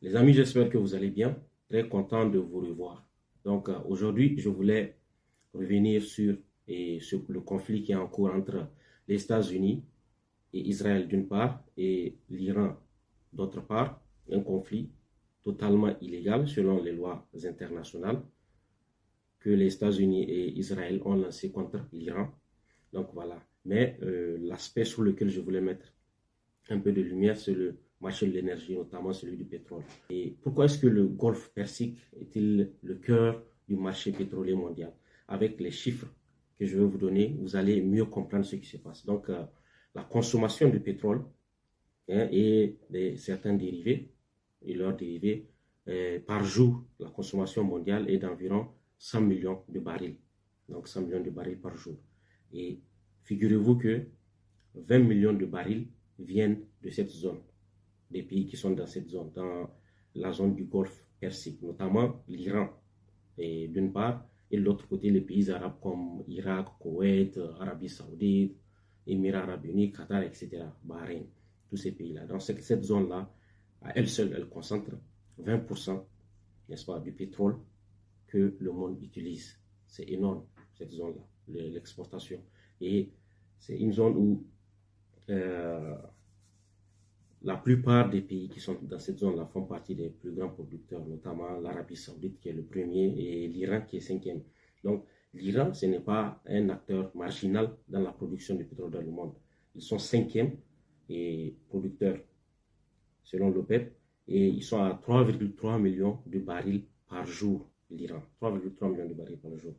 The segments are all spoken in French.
Les amis, j'espère que vous allez bien. Très content de vous revoir. Donc aujourd'hui, je voulais revenir sur le conflit qui est en cours entre les États-Unis et Israël d'une part et l'Iran d'autre part. Un conflit totalement illégal selon les lois internationales que les États-Unis et Israël ont lancé contre l'Iran. Donc voilà. Mais l'aspect sur lequel je voulais mettre un peu de lumière, c'est le marché de l'énergie, notamment celui du pétrole. Et pourquoi est-ce que le Golfe Persique est-il le cœur du marché pétrolier mondial? Avec les chiffres que je vais vous donner, vous allez mieux comprendre ce qui se passe. Donc, la consommation de pétrole et certains dérivés et leurs dérivés, par jour, la consommation mondiale est d'environ 100 millions de barils. Donc, 100 millions de barils par jour. Et figurez-vous que 20 millions de barils viennent de cette zone, des pays qui sont dans cette zone, dans la zone du Golfe Persique, notamment l'Iran, et d'une part, et de l'autre côté, les pays arabes comme Irak, Koweït, Arabie Saoudite, Émirats Arabes Unis, Qatar, etc., Bahreïn, tous ces pays-là. Dans cette zone-là, à elle seule, elle concentre 20%, n'est-ce pas, du pétrole que le monde utilise. C'est énorme, cette zone-là, l'exportation. Et c'est une zone où la plupart des pays qui sont dans cette zone-là font partie des plus grands producteurs, notamment l'Arabie Saoudite qui est le premier et l'Iran qui est cinquième. Donc l'Iran, ce n'est pas un acteur marginal dans la production de pétrole dans le monde. Ils sont cinquième et producteurs selon l'OPEP et ils sont à 3,3 millions de barils par jour, l'Iran. 3,3 millions de barils par jour.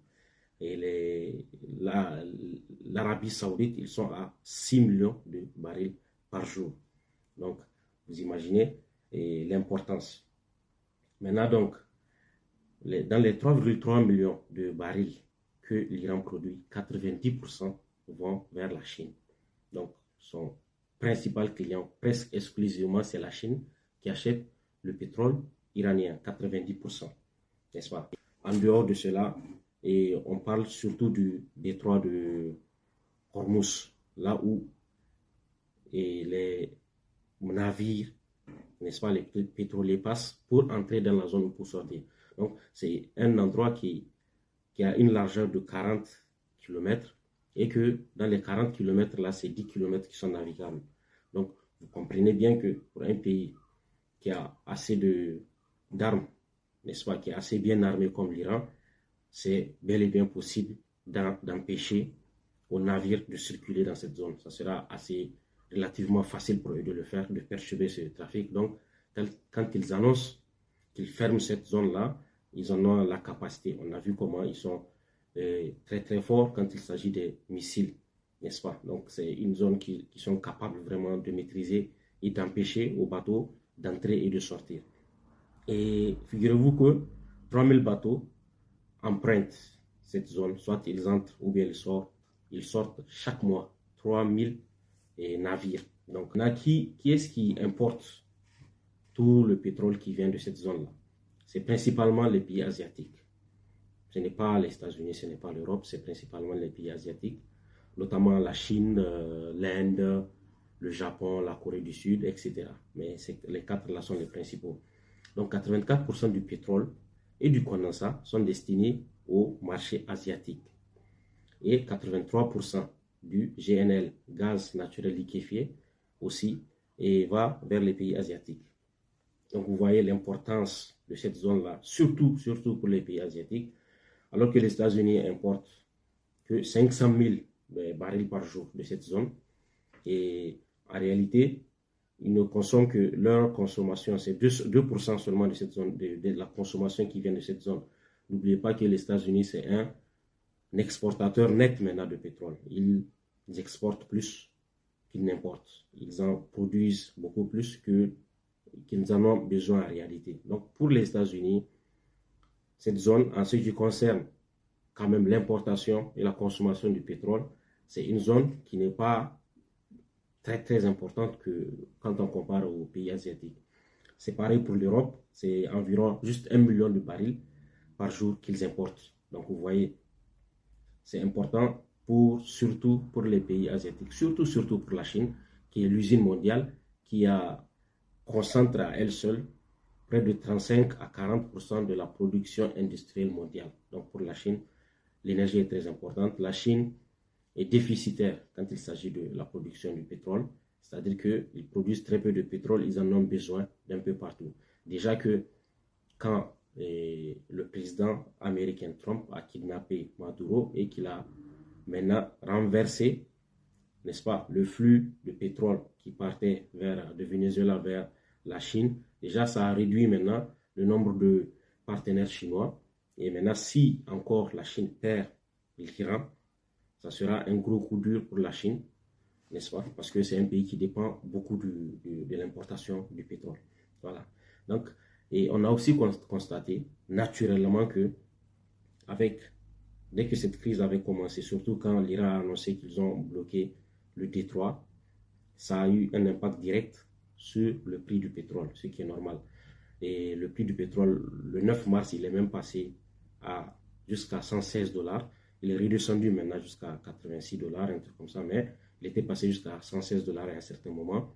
Et l'Arabie Saoudite, ils sont à 6 millions de barils par jour. Donc, vous imaginez l'importance. Maintenant, donc, dans les 3,3 millions de barils que l'Iran produit, 90% vont vers la Chine. Donc, son principal client, presque exclusivement, c'est la Chine qui achète le pétrole iranien, 90%. N'est-ce pas? En dehors de cela, et on parle surtout du détroit de Hormuz, là où les navires, n'est-ce pas, les pétroliers passent pour entrer dans la zone ou pour sortir. Donc, c'est un endroit qui a une largeur de 40 km et que dans les 40 km, là, c'est 10 km qui sont navigables. Donc, vous comprenez bien que pour un pays qui a assez d'armes, n'est-ce pas, qui est assez bien armé comme l'Iran, c'est bel et bien possible d'empêcher aux navires de circuler dans cette zone. Ça sera relativement facile pour eux de le faire, de perturber ce trafic. Donc, quand ils annoncent qu'ils ferment cette zone-là, ils en ont la capacité. On a vu comment ils sont très très forts quand il s'agit des missiles, n'est-ce pas? Donc, c'est une zone qui sont capables vraiment de maîtriser et d'empêcher aux bateaux d'entrer et de sortir. Et figurez-vous que 3000 bateaux empruntent cette zone, soit ils entrent ou bien ils sortent chaque mois 3000 navires. Donc, qui est-ce qui importe tout le pétrole qui vient de cette zone-là? C'est principalement les pays asiatiques. Ce n'est pas les États-Unis, ce n'est pas l'Europe, c'est principalement les pays asiatiques, notamment la Chine, l'Inde, le Japon, la Corée du Sud, etc. Mais les quatre là sont les principaux. Donc 84% du pétrole et du condensat sont destinés au marché asiatique. Et 83% du GNL, gaz naturel liquéfié, aussi, et va vers les pays asiatiques. Donc vous voyez l'importance de cette zone-là, surtout pour les pays asiatiques, alors que les États-Unis importent que 500 000 barils par jour de cette zone. Et en réalité, ils ne consomment que leur consommation, c'est 2% seulement de cette zone, de la consommation qui vient de cette zone. N'oubliez pas que les États-Unis, c'est un exportateur net maintenant de pétrole. Ils exportent plus qu'ils n'importent. Ils en produisent beaucoup plus qu'ils en ont besoin en réalité. Donc pour les États-Unis, cette zone, en ce qui concerne quand même l'importation et la consommation du pétrole, c'est une zone qui n'est pas très très importante quand on compare aux pays asiatiques. C'est pareil pour l'Europe, c'est environ juste 1 million de barils par jour qu'ils importent. Donc vous voyez, c'est important surtout pour les pays asiatiques, surtout pour la Chine, qui est l'usine mondiale, qui concentre à elle seule près de 35 à 40% de la production industrielle mondiale. Donc pour la Chine, l'énergie est très importante. La Chine est déficitaire quand il s'agit de la production du pétrole, c'est-à-dire qu'ils produisent très peu de pétrole, ils en ont besoin d'un peu partout. Déjà que quand le président américain Trump a kidnappé Maduro et qu'il a maintenant renversé, n'est-ce pas, le flux de pétrole qui partait de Venezuela vers la Chine, déjà ça a réduit maintenant le nombre de partenaires chinois. Et maintenant, si encore la Chine perd l'Iran, ça sera un gros coup dur pour la Chine, n'est-ce pas? Parce que c'est un pays qui dépend beaucoup de l'importation du pétrole. Voilà. Donc, et on a aussi constaté naturellement que dès que cette crise avait commencé, surtout quand l'Iran a annoncé qu'ils ont bloqué le détroit, ça a eu un impact direct sur le prix du pétrole, ce qui est normal. Et le prix du pétrole, le 9 mars, il est même passé jusqu'à 116 $. Il est redescendu maintenant jusqu'à 86 $, un truc comme ça, mais il était passé jusqu'à 116 $ à un certain moment,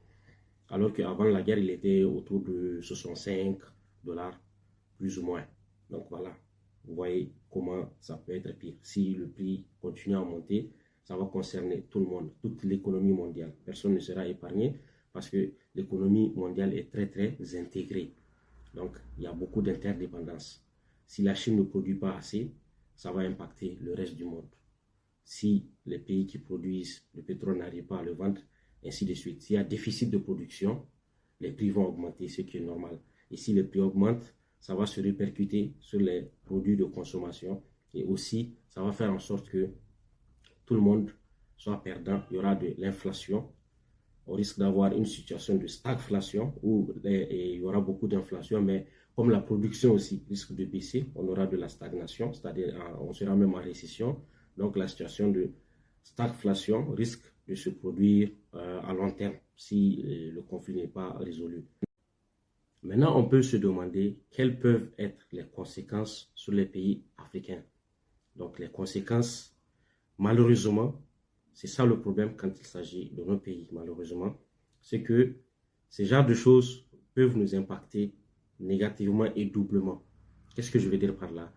alors qu'avant la guerre, il était autour de 65 $, plus ou moins. Donc voilà, vous voyez comment ça peut être pire. Si le prix continue à monter, ça va concerner tout le monde, toute l'économie mondiale. Personne ne sera épargné parce que l'économie mondiale est très très intégrée. Donc il y a beaucoup d'interdépendance. Si la Chine ne produit pas assez, ça va impacter le reste du monde. Si les pays qui produisent le pétrole n'arrivent pas à le vendre, ainsi de suite. S'il y a déficit de production, les prix vont augmenter, ce qui est normal. Et si les prix augmentent, ça va se répercuter sur les produits de consommation. Et aussi, ça va faire en sorte que tout le monde soit perdant. Il y aura de l'inflation. On risque d'avoir une situation de stagflation où il y aura beaucoup d'inflation, mais comme la production aussi risque de baisser, on aura de la stagnation, c'est-à-dire on sera même en récession. Donc la situation de stagflation risque de se produire à long terme si le conflit n'est pas résolu. Maintenant, on peut se demander quelles peuvent être les conséquences sur les pays africains. Donc les conséquences, malheureusement, c'est ça le problème quand il s'agit de nos pays, malheureusement, c'est que ces genres de choses peuvent nous impacter négativement et doublement. Qu'est-ce que je veux dire par là?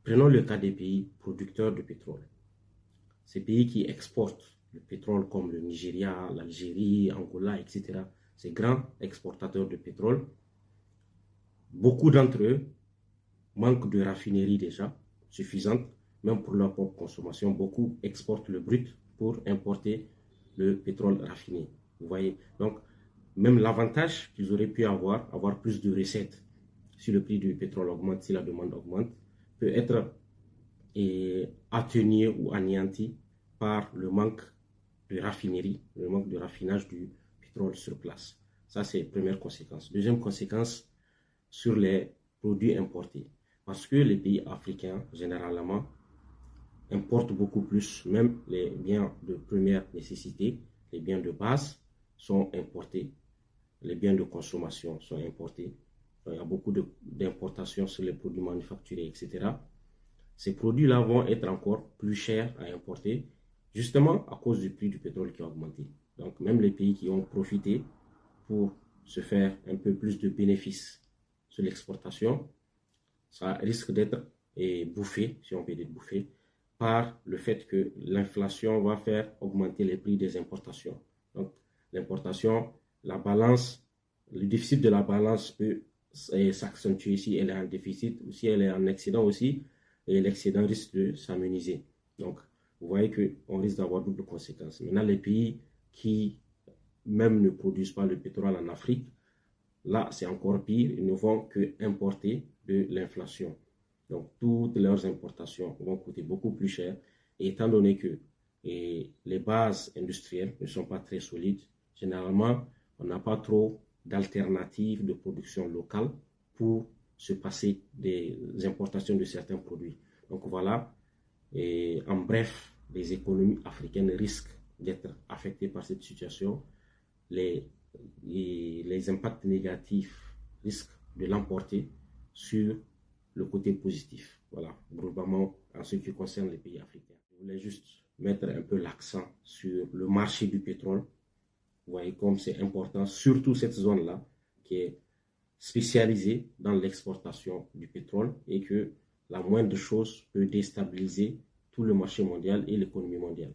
Prenons le cas des pays producteurs de pétrole. Ces pays qui exportent le pétrole comme le Nigeria, l'Algérie, Angola, etc. Ces grands exportateurs de pétrole, beaucoup d'entre eux manquent de raffineries déjà suffisantes, même pour leur propre consommation. Beaucoup exportent le brut pour importer le pétrole raffiné. Vous voyez, donc même l'avantage qu'ils auraient pu avoir plus de recettes si le prix du pétrole augmente, si la demande augmente, peut être atténué ou anéanti par le manque de raffinerie, le manque de raffinage du pétrole sur place. Ça, c'est la première conséquence. Deuxième conséquence, sur les produits importés. Parce que les pays africains, généralement, importent beaucoup plus, même les biens de première nécessité, les biens de base sont importés, les biens de consommation sont importés. Donc, il y a beaucoup d'importations sur les produits manufacturés, etc. Ces produits-là vont être encore plus chers à importer, justement à cause du prix du pétrole qui a augmenté. Donc même les pays qui ont profité pour se faire un peu plus de bénéfices sur l'exportation, ça risque d'être bouffé, si on peut dire bouffé, par le fait que l'inflation va faire augmenter les prix des importations. Donc l'importation, la balance, le déficit de la balance peut s'accentuer si elle est en déficit ou si elle est en excédent aussi, et l'excédent risque de s'amenuiser. Donc vous voyez qu'on risque d'avoir double conséquence. Maintenant, les pays qui même ne produisent pas le pétrole en Afrique, là c'est encore pire, ils ne vont que importer de l'inflation. Donc toutes leurs importations vont coûter beaucoup plus cher. Et étant donné que les bases industrielles ne sont pas très solides, généralement on n'a pas trop d'alternatives de production locale pour se passer des importations de certains produits. Donc voilà, et en bref, les économies africaines risquent d'être affectées par cette situation. Les impacts négatifs risquent de l'emporter sur le côté positif. Voilà, globalement, en ce qui concerne les pays africains. Je voulais juste mettre un peu l'accent sur le marché du pétrole. Vous voyez comme c'est important, surtout cette zone-là, qui est spécialisé dans l'exportation du pétrole et que la moindre chose peut déstabiliser tout le marché mondial et l'économie mondiale.